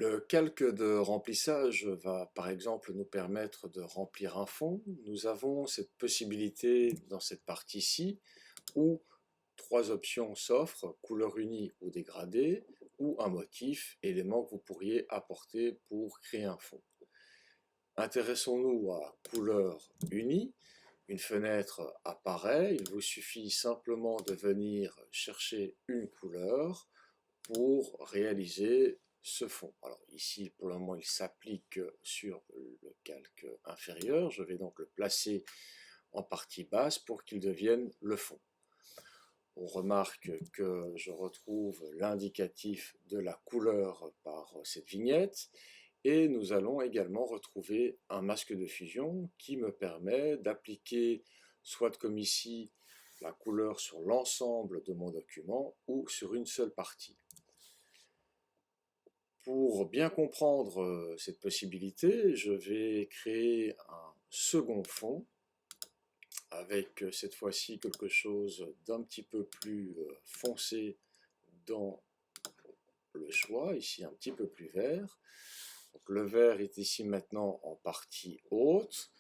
Le calque de remplissage va par exemple nous permettre de remplir un fond. Nous avons cette possibilité dans cette partie-ci où trois options s'offrent: couleur unie ou dégradée, ou un motif, élément que vous pourriez apporter pour créer un fond. Intéressons-nous à couleur unie. Une fenêtre apparaît, il vous suffit simplement de venir chercher une couleur pour réaliser ce fond. Alors ici, pour le moment, il s'applique sur le calque inférieur. Je vais donc le placer en partie basse pour qu'il devienne le fond. On remarque que je retrouve l'indicatif de la couleur par cette vignette. Et nous allons également retrouver un masque de fusion qui me permet d'appliquer, soit comme ici, la couleur sur l'ensemble de mon document ou sur une seule partie. Pour bien comprendre cette possibilité, je vais créer un second fond avec cette fois-ci quelque chose d'un petit peu plus foncé dans le choix, ici un petit peu plus vert. Donc le vert est ici maintenant en partie haute,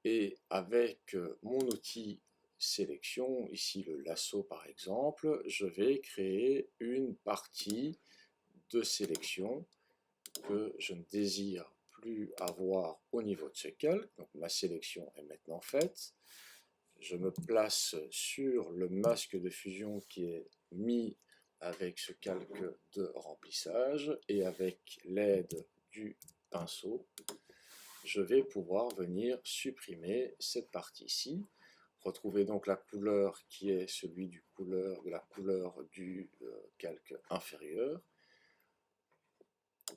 et avec mon outil sélection, ici le lasso par exemple, je vais créer une partie de sélection que je ne désire plus avoir au niveau de ce calque. Donc ma sélection est maintenant faite. Je me place sur le masque de fusion qui est mis avec ce calque de remplissage, et avec l'aide du pinceau, je vais pouvoir venir supprimer cette partie-ci. Retrouver donc la couleur qui est celui de la couleur du calque inférieur.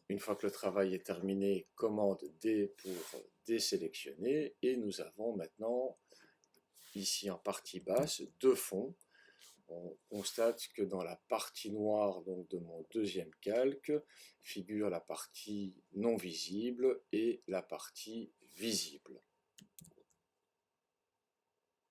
Une fois que le travail est terminé, commande D pour désélectionner, et nous avons maintenant ici en partie basse deux fonds. On constate que dans la partie noire donc, de mon deuxième calque figure la partie non visible et la partie visible.